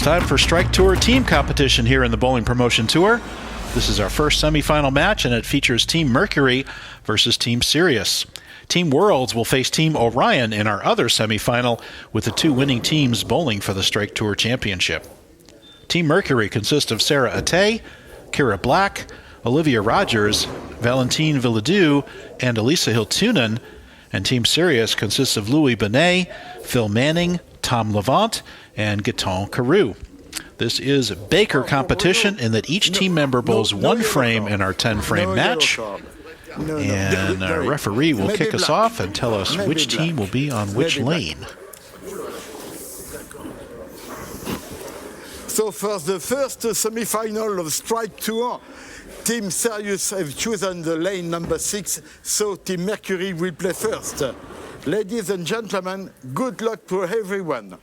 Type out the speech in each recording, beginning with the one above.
It's time for Strike Tour team competition here in the Bowling Promotion Tour. This is our first semifinal match, and it features Team Mercury versus Team Sirius. Team Worlds will face Team Orion in our other semifinal, with the two winning teams bowling for the Strike Tour Championship. Team Mercury consists of Sarah Atay, Kira Black, Olivia Rogers, Valentine Villadue, and Elisa Hiltunen, and Team Sirius consists of Louis Benet, Phil Manning, Tom Levant, and Gaetan Carew. This is Baker competition in that each team member bowls one frame in our 10-frame match. And our referee will kick us off and tell us which team will be on which lane. So for the first semi-final of Strike Tour, Team Sirius have chosen the lane number 6, so Team Mercury will play first. Ladies and gentlemen, good luck to everyone.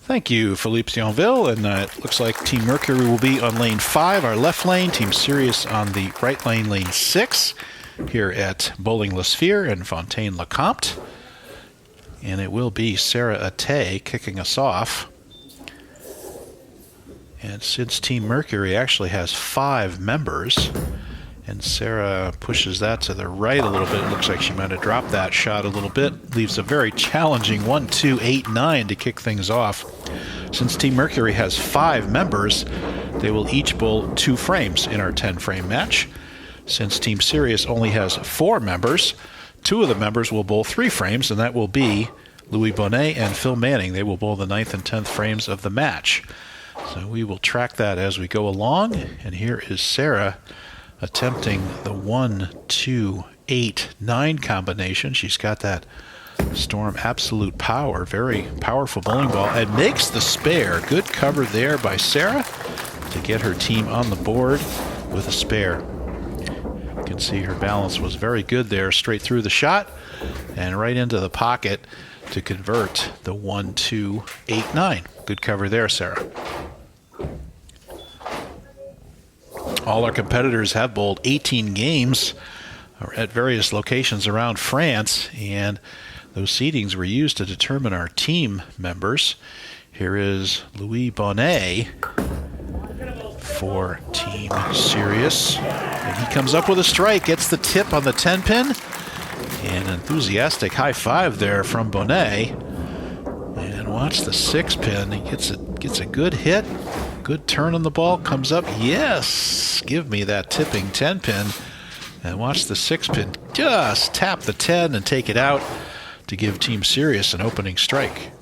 Thank you, Philippe Thionville. And it looks like Team Mercury will be on lane 5, our left lane. Team Sirius on the right lane, lane 6, here at Bowling La Sphère in Fontaine, Comte. And it will be Sarah Atay kicking us off. And since Team Mercury actually has 5 members, and Sarah pushes that to the right a little bit, it looks like she might have dropped that shot a little bit. Leaves a very challenging 1, 2, 8, 9 to kick things off. Since Team Mercury has 5 members, they will each bowl 2 frames in our 10-frame match. Since Team Sirius only has 4 members, 2 of the members will bowl 3 frames, and that will be Louis Benet and Phil Manning. They will bowl the 9th and 10th frames of the match. So we will track that as we go along. And here is Sarah attempting the 1, 2, 8, 9 combination. She's got that Storm Absolute Power, very powerful bowling ball, and makes the spare. Good cover there by Sarah to get her team on the board with a spare. You can see her balance was very good there, straight through the shot and right into the pocket to convert the 1, 2, 8, 9. Good cover there, Sarah. All our competitors have bowled 18 games at various locations around France, and those seedings were used to determine our team members. Here is Louis Benet for Team Sirius, and he comes up with a strike, gets the tip on the 10-pin. An enthusiastic high five there from Benet. And watch the 6-pin. He gets a good hit. Good turn on the ball. Comes up. Yes! Give me that tipping 10-pin. And watch the 6-pin just tap the 10 and take it out to give Team Sirius an opening strike.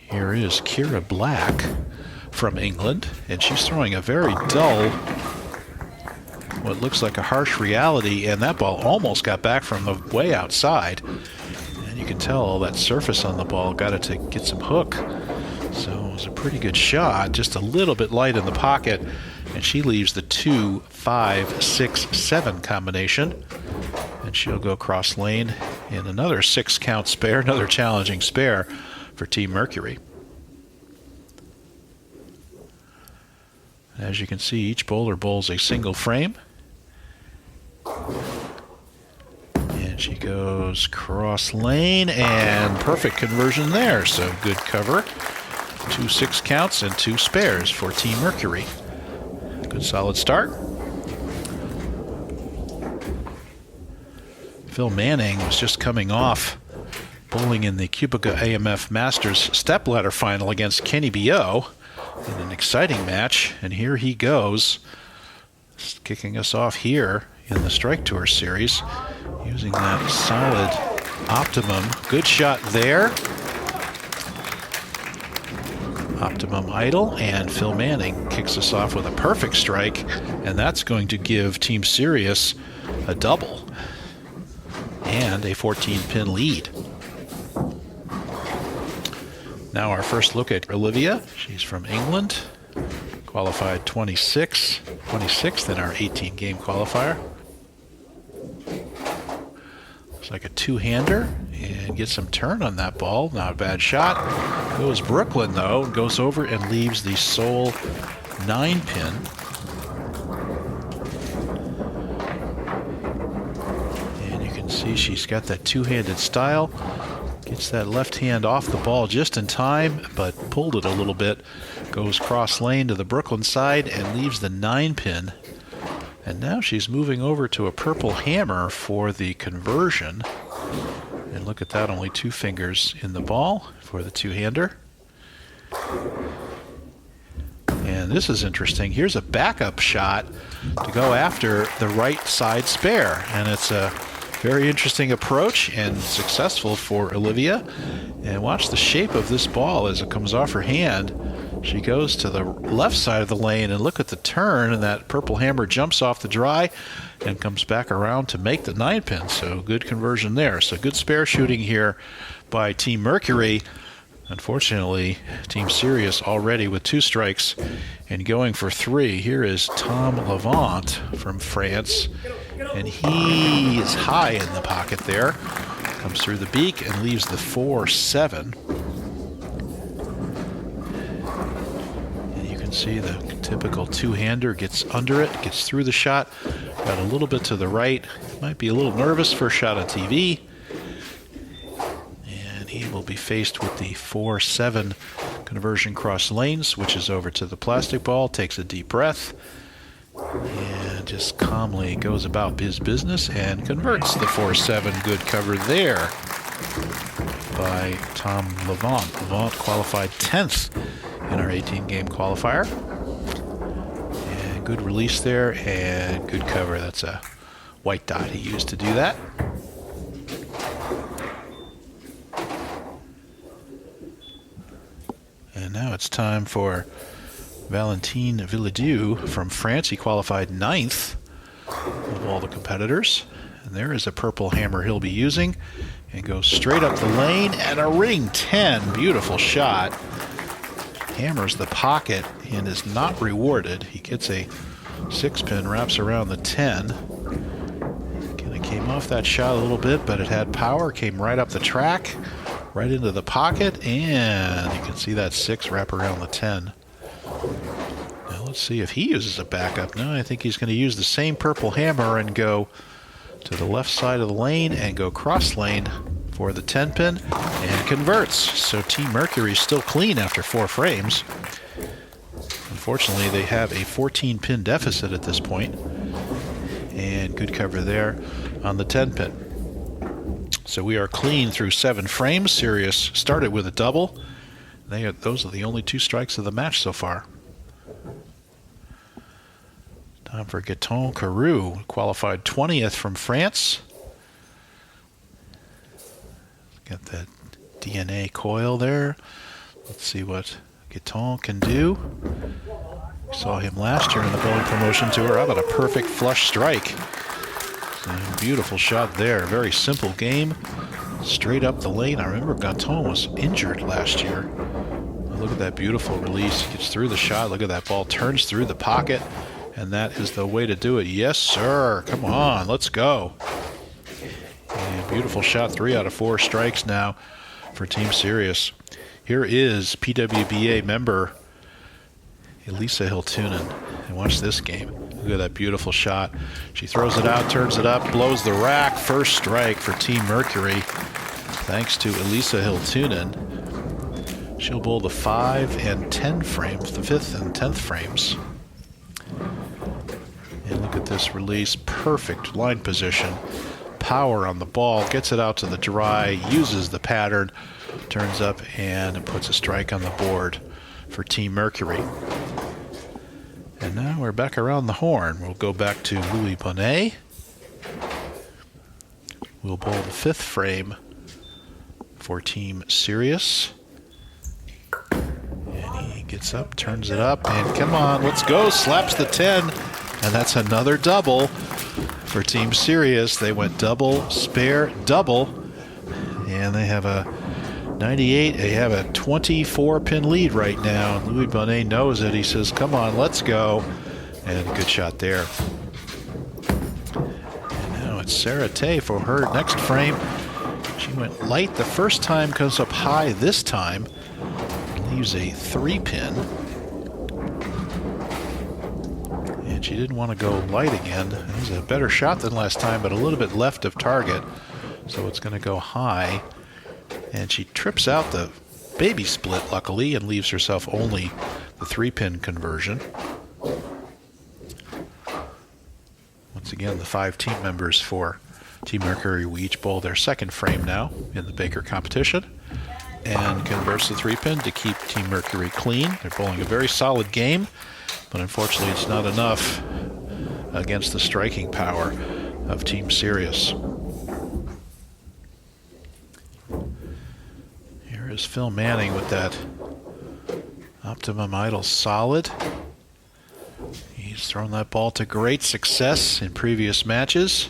Here is Kira Black from England. And she's throwing a very dull, what looks like a harsh reality, and that ball almost got back from the way outside. And you can tell that surface on the ball got it to get some hook. So it was a pretty good shot, just a little bit light in the pocket, and she leaves the 2, 5, 6, 7 combination. And she'll go cross lane in another 6-count spare, another challenging spare for Team Mercury. As you can see, each bowler bowls a single frame. And she goes cross lane, and perfect conversion there. So good cover. 2 6-counts and 2 spares for Team Mercury. Good solid start. Phil Manning was just coming off bowling in the Cubica AMF Masters stepladder final against Kenny Bio in an exciting match, and here he goes, kicking us off here in the Strike Tour series, using that solid optimum. Good shot there. Optimum idle, and Phil Manning kicks us off with a perfect strike, and that's going to give Team Sirius a double and a 14-pin lead. Now our first look at Olivia. She's from England, qualified 26th in our 18-game qualifier. Looks like a 2-hander, and gets some turn on that ball. Not a bad shot. Goes Brooklyn, though, goes over and leaves the sole 9-pin. And you can see see she's got that two-handed style. Gets that left hand off the ball just in time, but pulled it a little bit. Goes cross lane to the Brooklyn side and leaves the 9-pin. And now she's moving over to a purple hammer for the conversion. And look at that, only 2 fingers in the ball for the two-hander. And this is interesting. Here's a backup shot to go after the right side spare. And it's a very interesting approach and successful for Olivia. And watch the shape of this ball as it comes off her hand. She goes to the left side of the lane, and look at the turn, and that purple hammer jumps off the dry and comes back around to make the 9-pin. So good conversion there. So good spare shooting here by Team Mercury. Unfortunately, Team Sirius already with 2 strikes and going for 3. Here is Tom Levant from France, and he is high in the pocket there. Comes through the beak and leaves the 4-7. And you can see the typical two-hander gets under it, gets through the shot, got a little bit to the right. Might be a little nervous for a shot on TV. He will be faced with the 4-7 conversion cross lane, switches over to the plastic ball, takes a deep breath, and just calmly goes about his business and converts the 4-7. Good cover there by Tom Levant. Levant qualified 10th in our 18-game qualifier. And good release there and good cover. That's a white dot he used to do that. And now it's time for Valentin Villedieu from France. He qualified 9th of all the competitors. And there is a purple hammer he'll be using. And goes straight up the lane and a ring 10. Beautiful shot. Hammers the pocket and is not rewarded. He gets a 6-pin, wraps around the 10. Kind of came off that shot a little bit, but it had power. Came right up the track. Right into the pocket, and you can see that 6 wrap around the 10. Now let's see if he uses a backup. No, I think he's going to use the same purple hammer and go to the left side of the lane and go cross lane for the 10-pin and converts. So Team Mercury still clean after 4 frames. Unfortunately, they have a 14-pin deficit at this point. And good cover there on the 10-pin. So we are clean through 7 frames. Sirius started with a double. Those are the only 2 strikes of the match so far. Time for Gaetan Carew, qualified 20th from France. Got that DNA coil there. Let's see what Gaetan can do. We saw him last year in the bowling promotion tour. How about a perfect flush strike? And beautiful shot there. Very simple game. Straight up the lane. I remember Gaetan was injured last year. Look at that beautiful release. Gets through the shot. Look at that ball. Turns through the pocket. And that is the way to do it. Yes, sir. Come on. Let's go. And beautiful shot. 3 out of 4 strikes now for Team Sirius. Here is PWBA member Elisa Hiltunen. And watch this game. Look at that beautiful shot. She throws it out, turns it up, blows the rack. First strike for Team Mercury. Thanks to Elisa Hiltunen. She'll bowl the 5 and 10 frames, the 5th and 10th frames. And look at this release. Perfect line position. Power on the ball. Gets it out to the dry. Uses the pattern. Turns up and puts a strike on the board for Team Mercury. And now we're back around the horn. We'll go back to Louis Bonnet. We'll bowl the 5th frame for Team Sirius. And he gets up, turns it up, and come on, let's go. Slaps the 10, and that's another double for Team Sirius. They went double, spare, double, and they have a 98. They have a 24-pin lead right now. Louis Bonnet knows it. He says, come on, let's go. And good shot there. And now it's Sarah Tay for her next frame. She went light the first time, comes up high this time. Leaves a 3-pin. And she didn't want to go light again. It was a better shot than last time, but a little bit left of target. So it's going to go high. And she trips out the baby split, luckily, and leaves herself only the 3-pin conversion. Once again, the 5 team members for Team Mercury will each bowl their second frame now in the Baker competition and converts the 3-pin to keep Team Mercury clean. They're bowling a very solid game, but unfortunately it's not enough against the striking power of Team Sirius. Here is Phil Manning with that Optimum Idol solid. He's thrown that ball to great success in previous matches.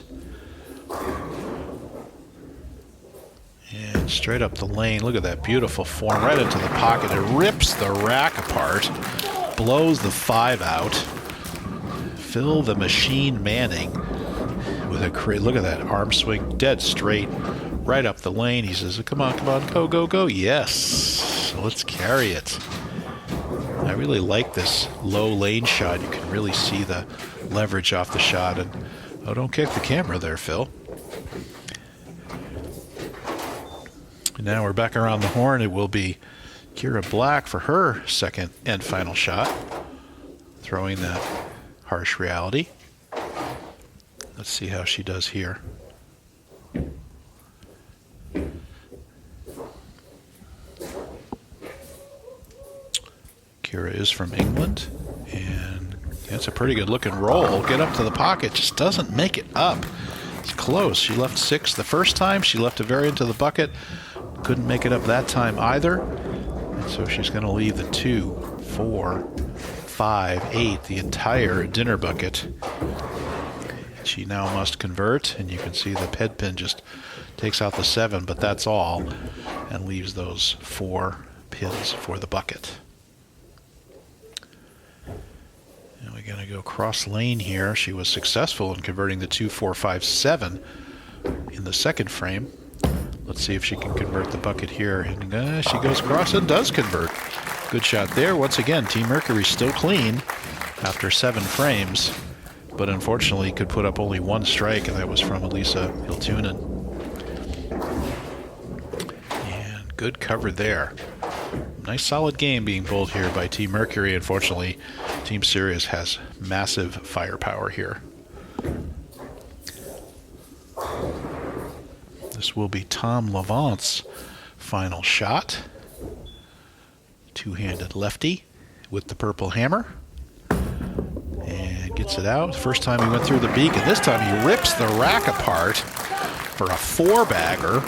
And straight up the lane. Look at that beautiful form right into the pocket. It rips the rack apart, blows the 5 out. Phil the Machine Manning with a great, look at that arm swing, dead straight, right up the lane. He says, come on, go, go, go. Yes, let's carry it. I really like this low lane shot. You can really see the leverage off the shot. And oh, don't kick the camera there, Phil. And now we're back around the horn. It will be Kira Black for her second and final shot, throwing that Harsh Reality. Let's see how she does here. Kira is from England, and that's a pretty good looking roll. Get up to the pocket, just doesn't make it up. It's close. She left 6 the first time. She left a variant to the bucket. Couldn't make it up that time either. And so she's going to leave the 2, 4, 5, 8, the entire dinner bucket. She now must convert, and you can see the head pin just takes out the 7, but that's all, and leaves those 4 pins for the bucket. And we're going to go cross lane here. She was successful in converting the 2, 4, 5, 7 in the second frame. Let's see if she can convert the bucket here. And she goes across and does convert. Good shot there. Once again, Team Mercury still clean after 7 frames, but unfortunately could put up only 1 strike, and that was from Elisa Hiltunen. And good cover there. Nice solid game being bowled here by Team Mercury. Unfortunately, Team Sirius has massive firepower here. This will be Tom Levant's final shot. Two-handed lefty with the purple hammer. And gets it out. First time he went through the beak, and this time he rips the rack apart for a 4-bagger.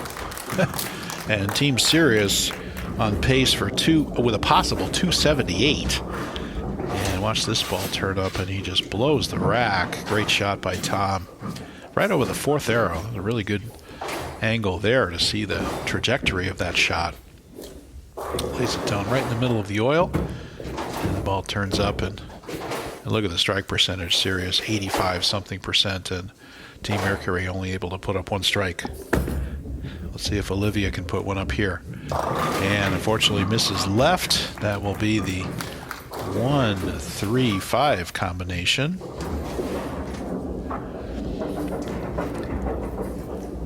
And Team Sirius on pace for with a possible 278. And watch this ball turn up, and he just blows the rack. Great shot by Tom. Right over the 4th arrow. A really good angle there to see the trajectory of that shot. Lays it down right in the middle of the oil, and the ball turns up, and look at the strike percentage. Sirius 85-something%, and Team Mercury only able to put up 1 strike. Let's see if Olivia can put one up here. And unfortunately misses left. That will be the 1-3-5 combination.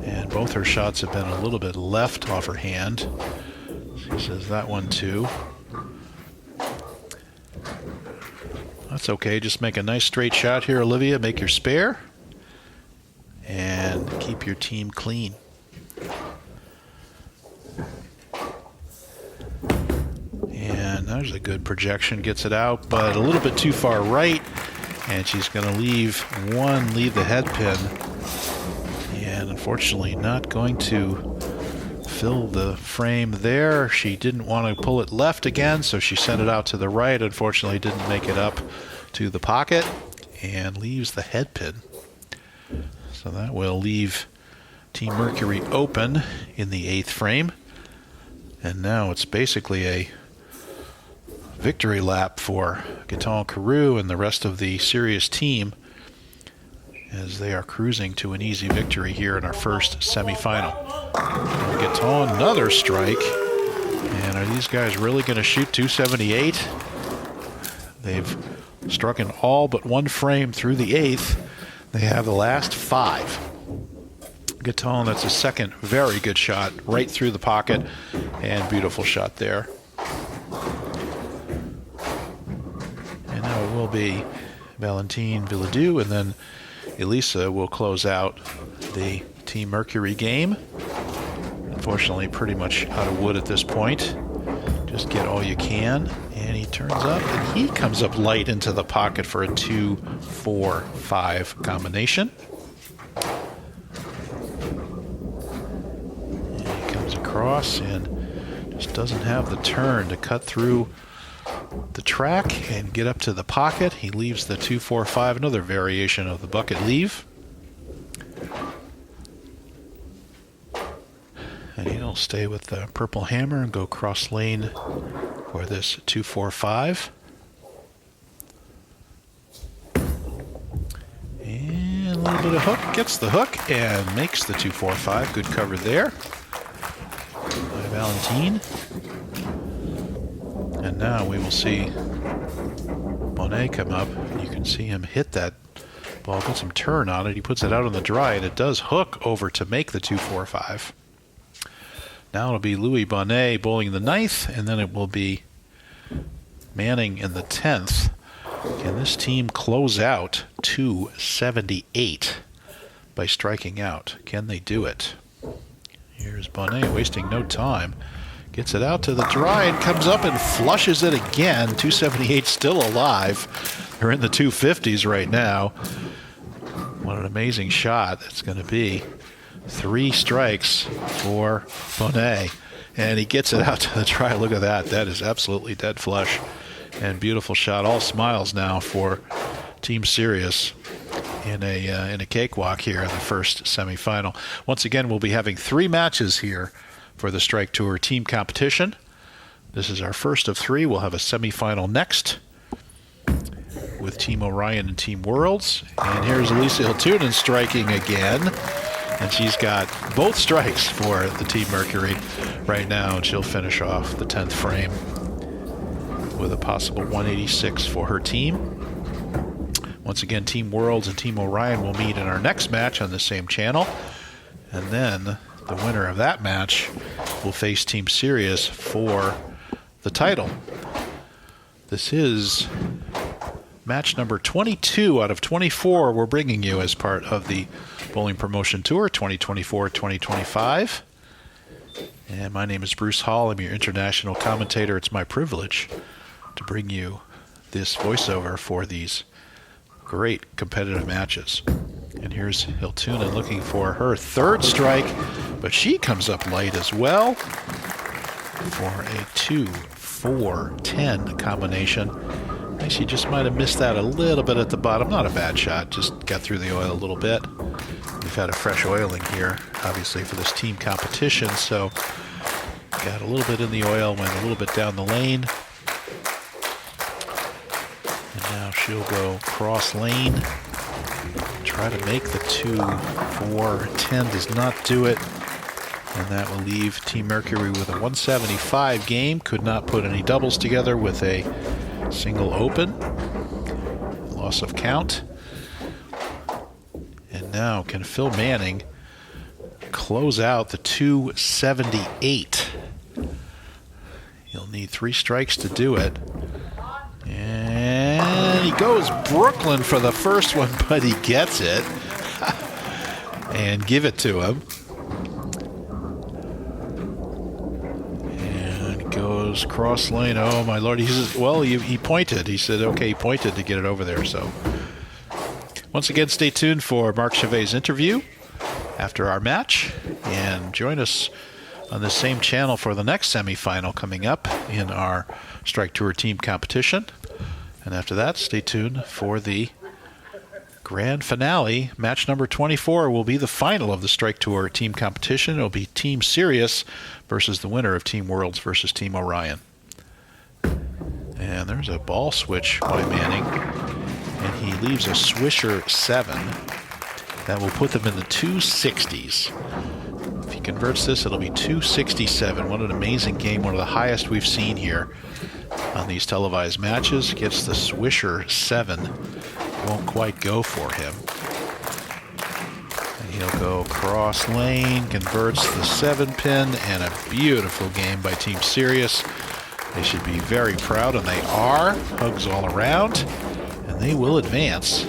And both her shots have been a little bit left off her hand. She says that one too. That's okay. Just make a nice straight shot here, Olivia. Make your spare. And keep your team clean. And there's a good projection. Gets it out, but a little bit too far right. And she's going to leave the head pin. And unfortunately not going to fill the frame there. She didn't want to pull it left again, so she sent it out to the right. Unfortunately didn't make it up to the pocket and leaves the head pin. So that will leave Team Mercury open in the 8th frame. And now it's basically a victory lap for Gaetan Carew and the rest of the Sirius team as they are cruising to an easy victory here in our first semifinal. Gaetan, another strike. And are these guys really going to shoot 278? They've struck in all but 1 frame through the 8th. They have the last 5. Gatton, that's a second very good shot right through the pocket, and beautiful shot there. And now it will be Valentine Villadue, and then Elisa will close out the Team Mercury game. Unfortunately, pretty much out of wood at this point. Just get all you can. And he turns up, and he comes up light into the pocket for a 2-4-5 combination. And he comes across and just doesn't have the turn to cut through the track and get up to the pocket. He leaves the 2-4-5, another variation of the bucket leave. And he'll stay with the purple hammer and go cross lane for this 2-4-5. And a little bit of hook, gets the hook and makes the 2-4-5. Good cover there by Valentine. And now we will see Monet come up. You can see him hit that ball, get some turn on it. He puts it out on the dry, and it does hook over to make the 2-4-5. Now it'll be Louis Bonnet bowling the 9th, and then it will be Manning in the 10th. Can this team close out 278 by striking out? Can they do it? Here's Bonnet wasting no time. Gets it out to the dry and comes up and flushes it again. 278 still alive. They're in the 250s right now. What an amazing shot that's going to be. 3 strikes for Bonnet, and he gets it out to the dry. Look at that. That is absolutely dead flush, and beautiful shot. All smiles now for Team Sirius in a cakewalk here in the first semifinal. Once again, we'll be having 3 matches here for the Strike Tour team competition. This is our first of 3. We'll have a semifinal next with Team Orion and Team Worlds. And here's Elisa Hiltunen striking again. And she's got both strikes for the Team Mercury right now, and she'll finish off the 10th frame with a possible 186 for her team. Once again, Team Worlds and Team Orion will meet in our next match on the same channel. And then the winner of that match will face Team Sirius for the title. This is match number 22 out of 24 we're bringing you as part of the Bowling Promotion Tour 2024-2025. And my name is Bruce Hall. I'm your international commentator. It's my privilege to bring you this voiceover for these great competitive matches. And here's Hiltunen looking for her 3rd strike, but she comes up light as well for a 2-4-10 combination. She just might have missed that a little bit at the bottom. Not a bad shot, just got through the oil a little bit. We've had a fresh oiling here, obviously, for this team competition, so got a little bit in the oil, went a little bit down the lane. And now she'll go cross lane, try to make the 2-4-10, does not do it. And that will leave Team Mercury with a 175 game. Could not put any doubles together with a single open. Loss of count. And now can Phil Manning close out the 278? He'll need 3 strikes to do it. And he goes Brooklyn for the first one, but he gets it. And give it to him. Goes cross lane. Oh my lord! He says, "Well, he pointed." He said, "Okay, he pointed to get it over there." So, once again, stay tuned for Marc Chavet's interview after our match, and join us on the same channel for the next semifinal coming up in our Strike Tour team competition. And after that, stay tuned for the grand finale. Match number 24 will be the final of the Strike Tour team competition. It'll be Team Sirius versus the winner of Team Worlds versus Team Orion. And there's a ball switch by Manning, and he leaves a swisher 7. That will put them in the 260s. If he converts this, it'll be 267. What an amazing game, one of the highest we've seen here on these televised matches. Gets the swisher 7. Won't quite go for him. And He'll go cross lane, converts the 7-pin, and a beautiful game by Team Sirius. They should be very proud, and they are. Hugs all around, and they will advance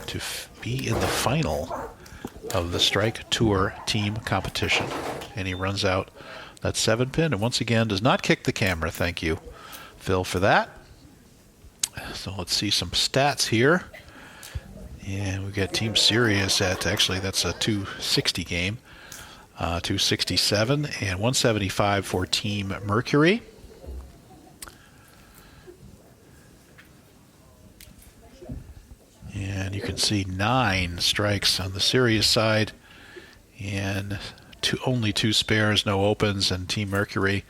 to be in the final of the Strike Tour team competition. And he runs out that 7-pin, and once again does not kick the camera. Thank you, Phil, for that. So let's see some stats here. And we got Team Sirius at, actually that's a 260 game, 267 and 175 for Team Mercury. And you can see 9 strikes on the Sirius side and only 2 spares, no opens, and Team Mercury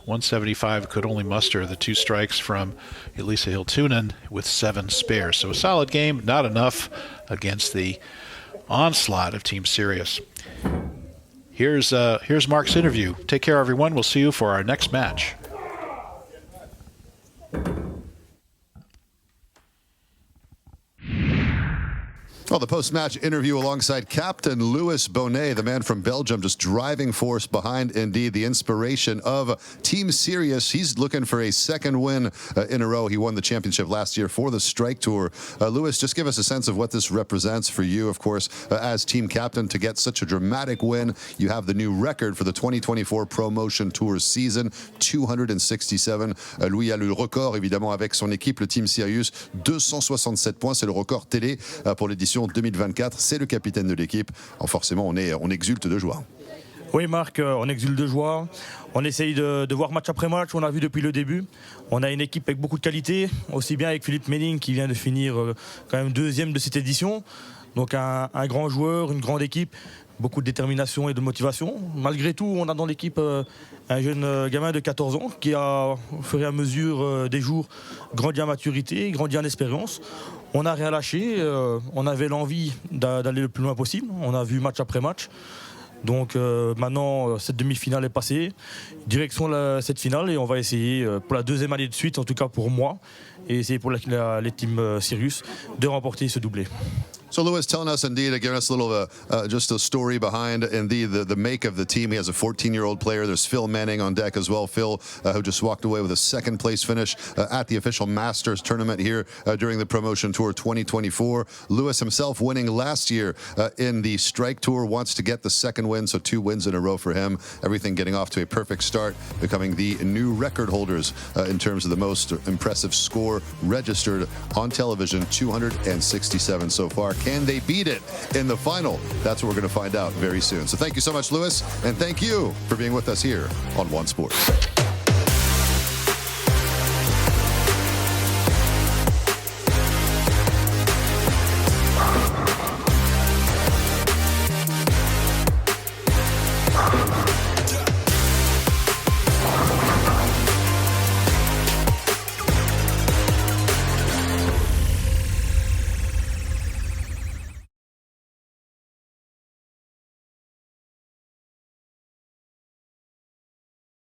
175 could only muster the 2 strikes from Elisa Hiltunen with 7 spares. So a solid game, not enough against the onslaught of Team Sirius. Here's Marc's interview. Take care, everyone. We'll see you for our next match. Well, the post-match interview alongside Captain Louis Bonnet, the man from Belgium, just driving force behind, indeed, the inspiration of Team Sirius. He's looking for a 2nd win in a row. He won the championship last year for the Strike Tour. Louis, just give us a sense of what this represents for you, of course, as team captain, to get such a dramatic win. You have the new record for the 2024 Promotion Tour season, 267. Louis a le record, évidemment, avec son équipe, le Team Sirius, 267 points. C'est le record télé pour l'édition 2024, c'est le capitaine de l'équipe. Forcément, on exulte de joie. Oui, Marc, on exulte de joie. On essaye de voir match après match. On a vu depuis le début. On a une équipe avec beaucoup de qualité, aussi bien avec Philippe Méning qui vient de finir quand même 2e de cette édition. Donc un grand joueur, une grande équipe, beaucoup de détermination et de motivation. Malgré tout, on a dans l'équipe un jeune gamin de 14 ans qui a, au fur et à mesure des jours, grandi en maturité, grandi en expérience. On n'a rien lâché, on avait l'envie d'aller le plus loin possible. On a vu match après match. Donc maintenant, cette demi-finale est passée. Direction cette finale, et on va essayer pour la 2e année de suite, en tout cas pour moi, et essayer pour les teams Sirius de remporter ce doublé. So Louis, telling us indeed, giving us a little just a story behind indeed the make of the team. He has a 14-year-old player. There's Phil Manning on deck as well. Phil, who just walked away with a 2nd place finish at the official Masters tournament here during the Promotion Tour 2024. Louis himself winning last year in the Strike Tour, wants to get the 2nd win, so 2 wins in a row for him. Everything getting off to a perfect start, becoming the new record holders in terms of the most impressive score registered on television, 267 so far. Can they beat it in the final? That's what we're going to find out very soon. So thank you so much, Louis, and thank you for being with us here on One Sports.